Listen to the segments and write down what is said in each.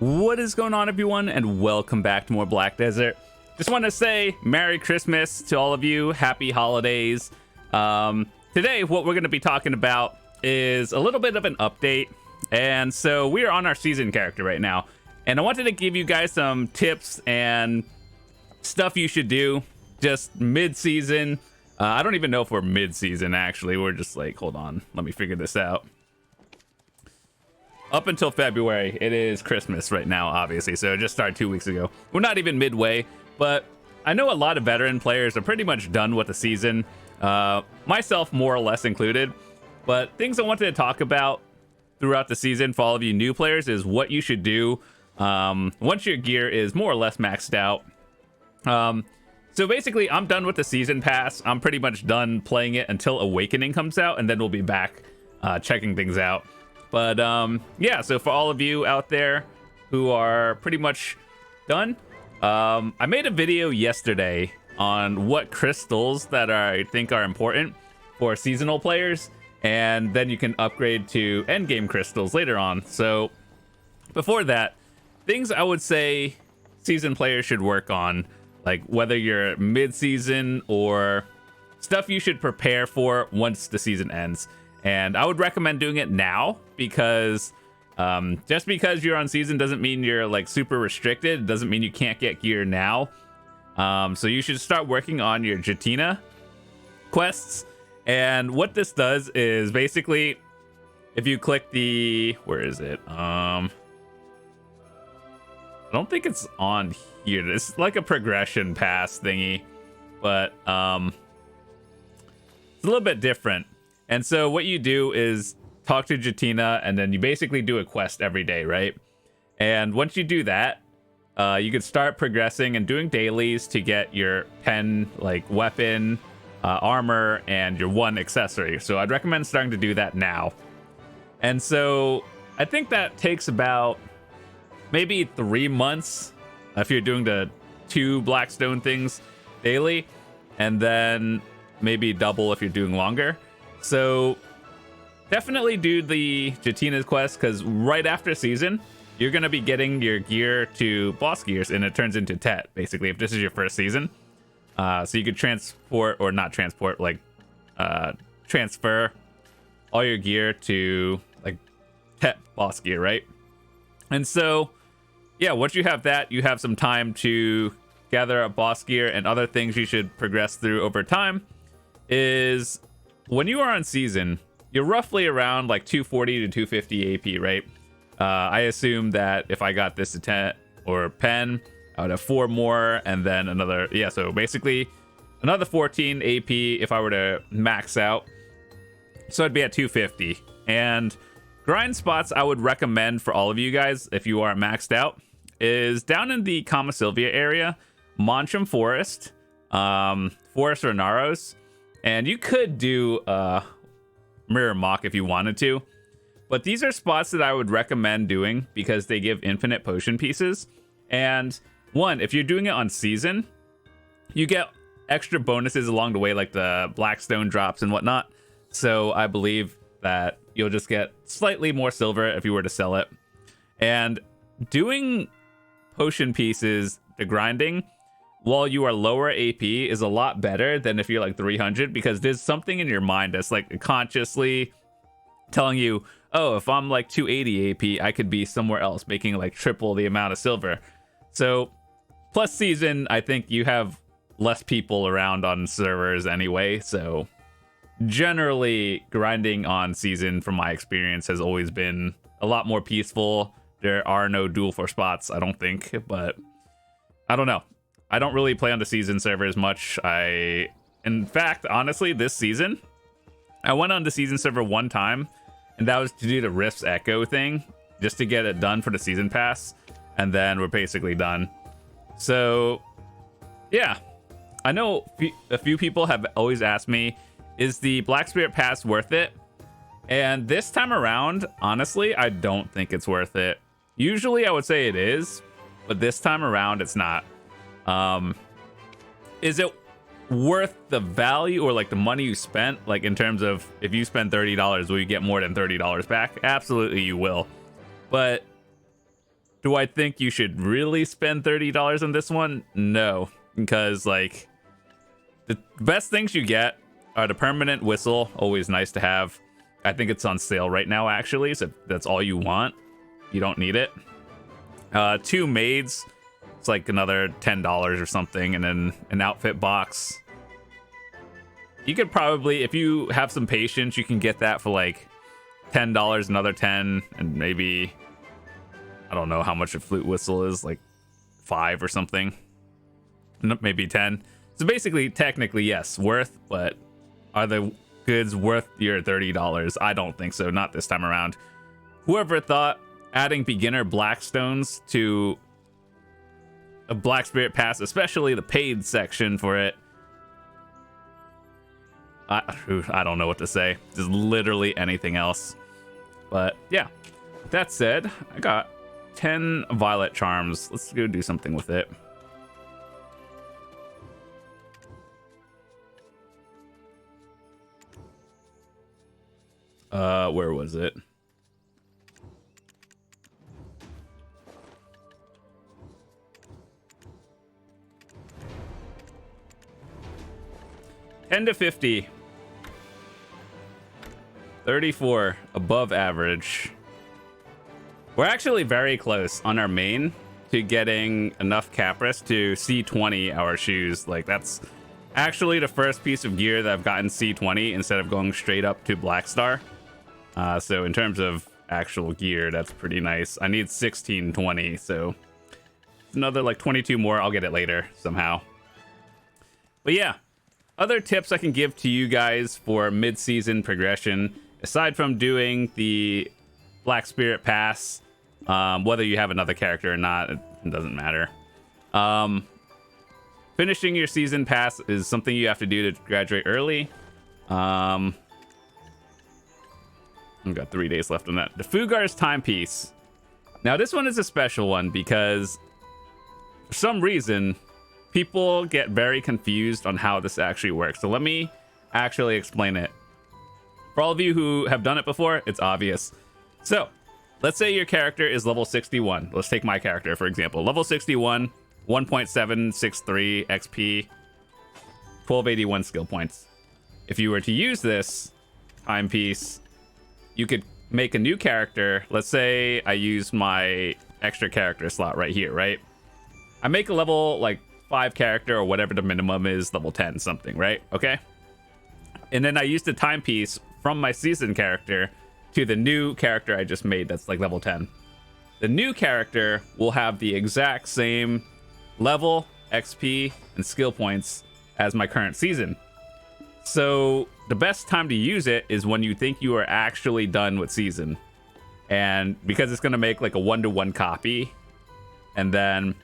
What is going on, everyone, and welcome back to more Black Desert. Just want to say Merry Christmas to all of you. Happy holidays. Today, what we're going to be talking about is a little bit of an update. And so we are on our season character right now. And I wanted to give you guys some tips and stuff you should do just mid-season. I don't even know if we're mid-season, actually. We're just like, hold on, let me figure this out. Up until February, it is Christmas right now, obviously, so it just started 2 weeks ago. We're not even midway, but I know a lot of veteran players are pretty much done with the season, myself more or less included. But things I wanted to talk about throughout the season for all of you new players is what you should do once your gear is more or less maxed out. So basically, I'm done with the season pass. I'm pretty much done playing it until Awakening comes out, and then we'll be back checking things out. But yeah, so for all of you out there who are pretty much done, I made a video yesterday on what crystals that I think are important for seasonal players, and then you can upgrade to endgame crystals later on. So before that, things I would say season players should work on, like whether you're mid-season or stuff you should prepare for once the season ends. And I would recommend doing it now because just because you're on season doesn't mean you're like super restricted. It doesn't mean you can't get gear now. So you should start working on your Jetina quests. And what this does is basically, if you click the, where is it? I don't think it's on here. It's like a progression pass thingy, but it's a little bit different. And so what you do is talk to Jetina, and then you basically do a quest every day, right? And once you do that, you can start progressing and doing dailies to get your pen, like weapon, armor, and your one accessory. So I'd recommend starting to do that now. And so I think that takes about maybe 3 months if you're doing the 2 Blackstone things daily, and then maybe double if you're doing longer. So definitely do the Jetina's quest, because right after season, you're going to be getting your gear to boss gears, and it turns into Tet, basically, if this is your first season. So you could transport, or not transport, like transfer all your gear to like Tet boss gear, right? And so, yeah, once you have that, you have some time to gather up boss gear, and other things you should progress through over time is when you are on season, you're roughly around like 240 to 250 AP, right? I assume that if I got this to 10 or pen, I would have 4 more, and then another, yeah, so basically another 14 AP if I were to max out. So I'd be at 250. And grind spots I would recommend for all of you guys, if you are maxed out, is down in the Kama Sylvia area, Moncham Forest, Forest Renaros. And you could do Mirror Mock if you wanted to. But these are spots that I would recommend doing because they give infinite potion pieces. And one, if you're doing it on season, you get extra bonuses along the way, like the Blackstone drops and whatnot. So I believe that you'll just get slightly more silver if you were to sell it. And doing potion pieces, the grinding, while you are lower AP, is a lot better than if you're like 300, because there's something in your mind that's like consciously telling you, oh, if I'm like 280 AP, I could be somewhere else making like triple the amount of silver. So plus season, I think you have less people around on servers anyway. So generally grinding on season, from my experience, has always been a lot more peaceful. There are no duel for spots, I don't think, but I don't know. I don't really play on the season server as much. In fact, honestly, this season, I went on the season server one time, and that was to do the Rift's Echo thing, just to get it done for the season pass, and then we're basically done. So, yeah. I know a few people have always asked me, is the Black Spirit Pass worth it? And this time around, honestly, I don't think it's worth it. Usually I would say it is, but this time around it's not. Is it worth the value, or like the money you spent? Like in terms of, if you spend $30, will you get more than $30 back? Absolutely you will. But Do I think you should really spend $30 on this one? No, because like the best things you get are the permanent whistle, always nice to have. I think it's on sale right now actually, so if that's all you want, you don't need it. 2 maids, it's like another $10 or something, and then an outfit box. You could probably, if you have some patience, you can get that for like $10, another 10, and maybe, I don't know how much a flute whistle is, like 5 or something, maybe 10. So basically, technically, yes, worth, but are the goods worth your $30? I don't think so, not this time around. Whoever thought adding beginner Blackstones to a Black Spirit Pass, especially the paid section for it, I don't know what to say. Just literally anything else. But yeah, that said, I got 10 Violet Charms. Let's go do something with it. Where was it? $10 to $50. 34, above average. We're actually very close on our main to getting enough Capris to C20 our shoes. Like, that's actually the first piece of gear that I've gotten C20 instead of going straight up to Black Star. So in terms of actual gear, that's pretty nice. I need 1620, so another like 22 more. I'll get it later somehow. But yeah, other tips I can give to you guys for mid-season progression, aside from doing the Black Spirit Pass, whether you have another character or not, it doesn't matter. Finishing your season pass is something you have to do to graduate early. I've got 3 days left on that. The Fughar's timepiece. Now this one is a special one because for some reason people get very confused on how this actually works. So let me actually explain it. For all of you who have done it before, it's obvious. So let's say your character is level 61. Let's take my character, for example. Level 61, 1.763 XP, 1281 skill points. If you were to use this timepiece, you could make a new character. Let's say I use my extra character slot right here, right? I make a level like 5 character or whatever the minimum is, level 10 something, right? Okay. And then I use the timepiece from my season character to the new character I just made that's like level 10. The new character will have the exact same level, XP, and skill points as my current season. So the best time to use it is when you think you are actually done with season. And because it's going to make like a 1-to-1 copy, and then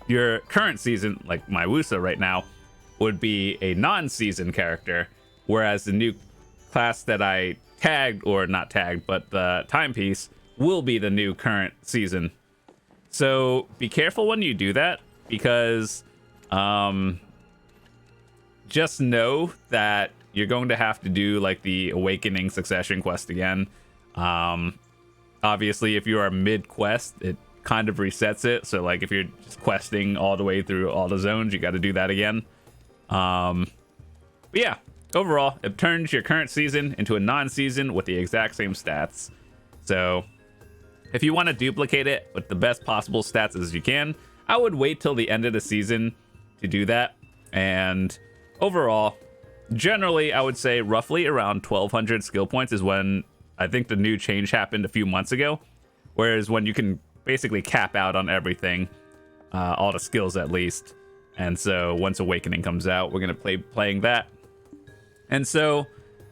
your current season, like my Woosa right now, would be a non-season character, whereas the new class that I tagged, or not tagged, but the timepiece, will be the new current season. So be careful when you do that, because just know that you're going to have to do like the Awakening Succession quest again. Obviously, if you are mid-quest, it kind of resets it. So like if you're just questing all the way through all the zones, you got to do that again. But yeah, overall, it turns your current season into a non-season with the exact same stats. So if you want to duplicate it with the best possible stats as you can, I would wait till the end of the season to do that. And overall, generally, I would say roughly around 1200 skill points is when I think the new change happened a few months ago. Whereas when you can basically cap out on everything, all the skills at least. And so once Awakening comes out, we're going to playing that. And so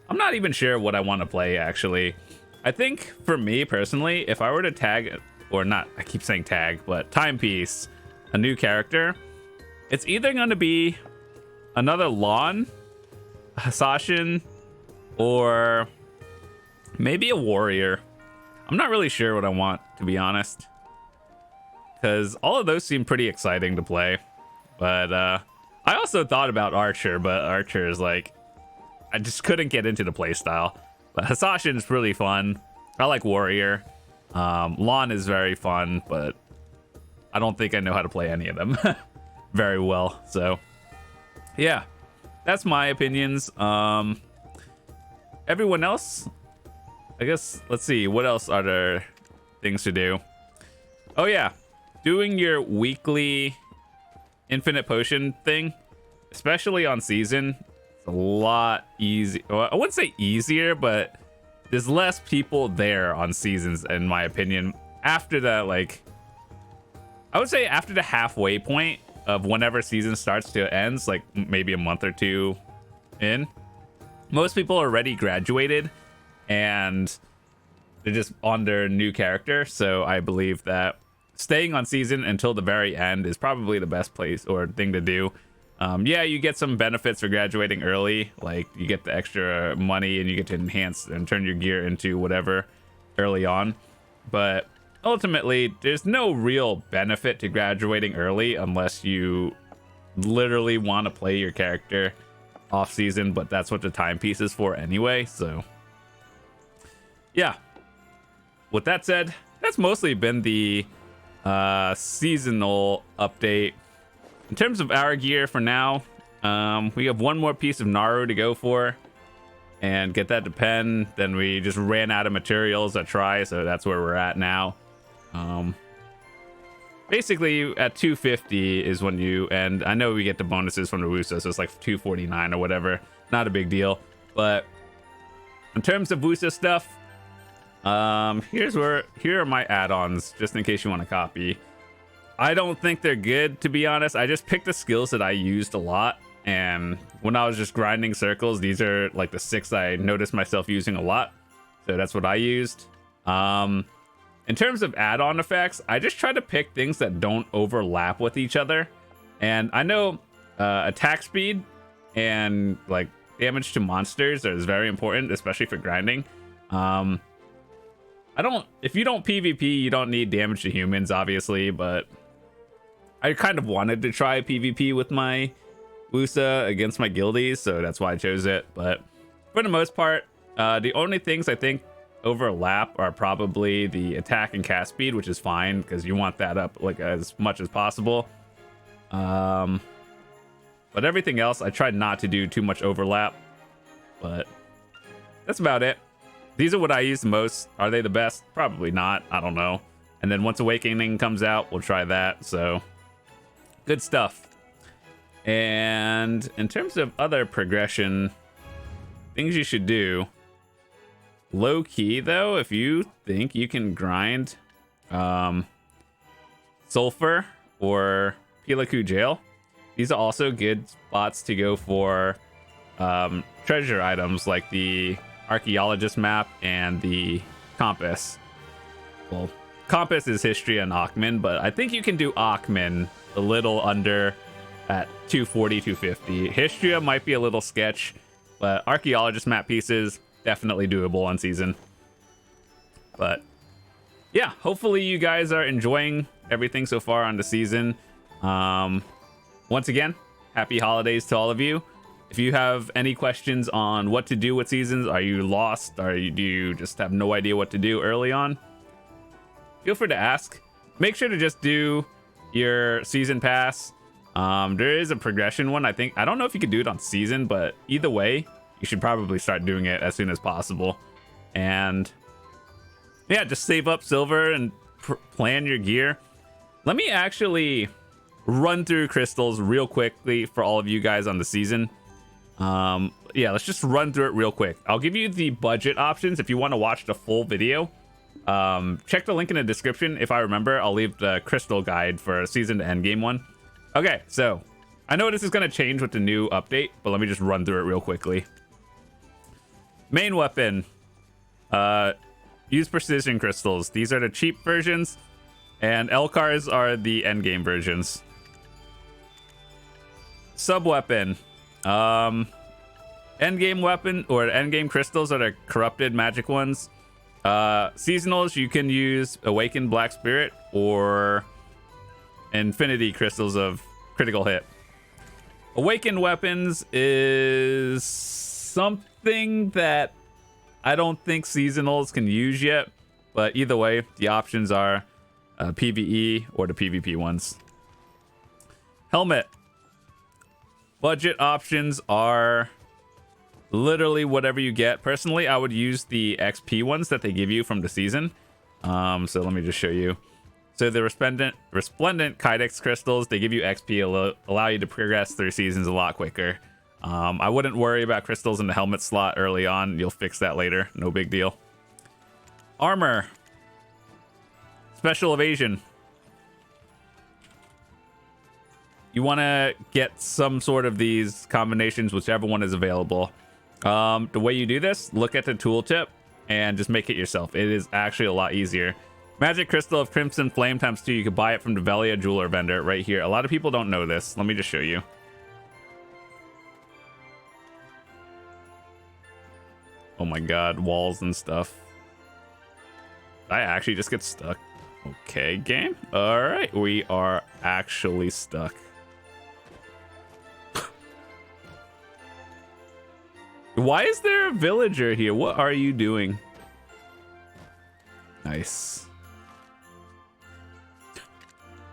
I'm not even sure what I want to play, actually. I think for me personally, if I were to tag, or not, I keep saying tag, but timepiece, a new character, it's either going to be another Lawn, Hasashin, or maybe a warrior. I'm not really sure what I want, to be honest, because all of those seem pretty exciting to play. But I also thought about Archer, but Archer is like, I just couldn't get into the playstyle. But Hasashin is really fun. I like warrior. Lawn is very fun, but I don't think I know how to play any of them very well. So yeah, that's my opinions. Everyone else, I guess, let's see, what else are there things to do? Oh yeah, doing your weekly infinite potion thing, especially on season, it's a lot easy. Well, I wouldn't say easier, but there's less people there on seasons, in my opinion. After the, like, I would say after the halfway point of whenever season starts to ends, like maybe a month or two in, most people are already graduated and they're just on their new character. So I believe that staying on season until the very end is probably the best place or thing to do. Yeah, you get some benefits for graduating early, like you get the extra money and you get to enhance and turn your gear into whatever early on. But ultimately, there's no real benefit to graduating early unless you literally want to play your character off season, but that's what the timepiece is for anyway. So yeah, with that said, that's mostly been the seasonal update. In terms of our gear for now, we have one more piece of Naru to go for and get that to pen. Then we just ran out of materials at try, so that's where we're at now. Basically at 250 is when you, and I know we get the bonuses from the Woosa, so it's like 249 or whatever, not a big deal. But in terms of Woosa stuff, here are my add-ons, just in case you want to copy. I don't think they're good, to be honest. I just picked the skills that I used a lot, and when I was just grinding circles, these are like the 6 I noticed myself using a lot, so that's what I used. In terms of add-on effects, I just try to pick things that don't overlap with each other. And I know attack speed and like damage to monsters is very important, especially for grinding. If you don't PvP, you don't need damage to humans, obviously, but I kind of wanted to try PvP with my Woosa against my guildies, so that's why I chose it. But for the most part, the only things I think overlap are probably the attack and cast speed, which is fine because you want that up like as much as possible. But everything else, I tried not to do too much overlap, but that's about it. These are what I use the most. Are they the best? Probably not. I don't know. And then once Awakening comes out, we'll try that. So good stuff. And in terms of other progression things you should do, low key though, if you think you can grind Sulfur or Pilaku Jail, these are also good spots to go for treasure items like the Archaeologist map and the Compass. Well, Compass is History and Ackman, but I think you can do Ackman a little under at 240, 250. Histria might be a little sketch, but Archaeologist map pieces, definitely doable on season. But yeah, hopefully you guys are enjoying everything so far on the season. Once again, happy holidays to all of you. If you have any questions on what to do with seasons, are you lost? Do you just have no idea what to do early on? Feel free to ask. Make sure to just do your season pass. There is a progression one, I think. I don't know if you could do it on season, but either way, you should probably start doing it as soon as possible. And yeah, just save up silver and plan your gear. Let me actually run through crystals real quickly for all of you guys on the season. Yeah, let's just run through it real quick. I'll give you the budget options if you want to watch the full video. Check the link in the description. If I remember, I'll leave the crystal guide for season to endgame one. Okay, so I know this is going to change with the new update, but let me just run through it real quickly. Main weapon, use precision crystals. These are the cheap versions, and Elcars are the endgame versions. Sub weapon, endgame weapon or endgame crystals are the corrupted magic ones. Seasonals, you can use Awakened Black Spirit or Infinity Crystals of critical hit. Awakened weapons is something that I don't think seasonals can use yet, but either way, the options are PvE or the PvP ones. Helmet. Budget options are literally whatever you get. Personally, I would use the XP ones that they give you from the season. So let me just show you. So the resplendent Kydex crystals, they give you XP, allow you to progress through seasons a lot quicker. I wouldn't worry about crystals in the helmet slot early on. You'll fix that later. No big deal. Armor. Special evasion. You want to get some sort of these combinations, whichever one is available. The way you do this, look at the tooltip and just make it yourself. It is actually a lot easier. Magic crystal of Crimson Flame times 2. You can buy it from the Velia jeweler vendor right here. A lot of people don't know this. Let me just show you. Oh my god, walls and stuff. I actually just get stuck. Okay, game. All right, we are actually stuck. Why is there a villager here? What are you doing? Nice.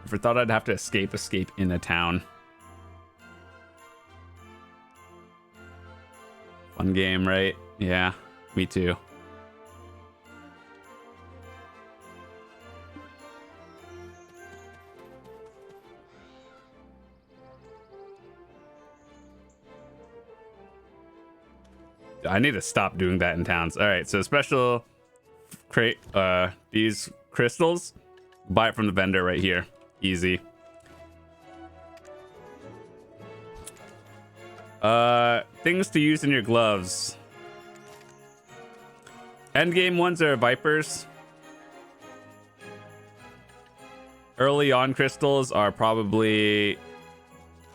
Never thought I'd have to escape in a town. Fun game, right? Yeah, me too. I need to stop doing that in towns. All right, so special crate, these crystals, buy it from the vendor right here. Easy. Things to use in your gloves. Endgame ones are vipers. Early on crystals are probably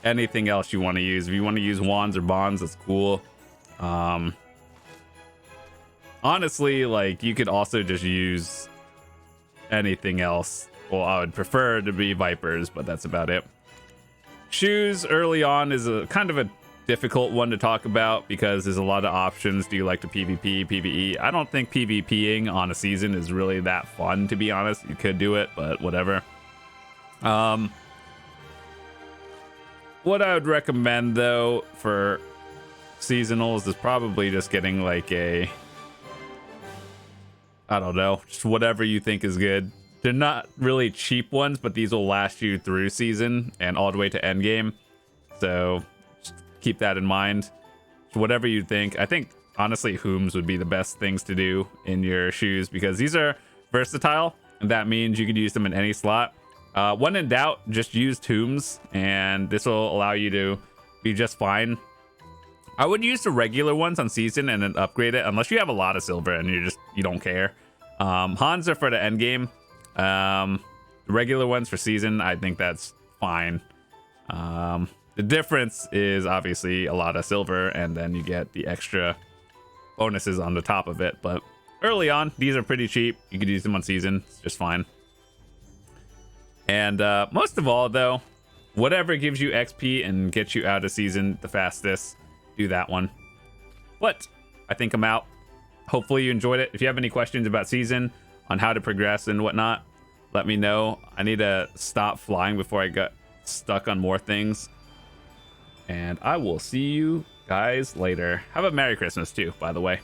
anything else you want to use. If you want to use wands or bonds, that's cool. Honestly, like, you could also just use anything else. Well, I would prefer to be vipers, but that's about it. Shoes early on is a kind of a difficult one to talk about because there's a lot of options. Do you like to PvP, PvE? I don't think PvPing on a season is really that fun, to be honest. You could do it, but whatever. What I would recommend, though, for seasonals is probably just getting like a, I don't know, just whatever you think is good. They're not really cheap ones, but these will last you through season and all the way to endgame. So just keep that in mind. Whatever you think. I think, honestly, Hooms would be the best things to do in your shoes because these are versatile. And that means you could use them in any slot. When in doubt, just use Hooms, and this will allow you to be just fine. I would use the regular ones on season and then upgrade it unless you have a lot of silver and you don't care. Hans are for the end game. The regular ones for season, I think that's fine. The difference is obviously a lot of silver, and then you get the extra bonuses on the top of it. But early on, these are pretty cheap. You could use them on season. It's just fine. And most of all, though, whatever gives you XP and gets you out of season the fastest, do that one. But I think I'm out. Hopefully you enjoyed it. If you have any questions about season, on how to progress and whatnot, let me know. I need to stop flying before I get stuck on more things. And I will see you guys later. Have a Merry Christmas too, by the way.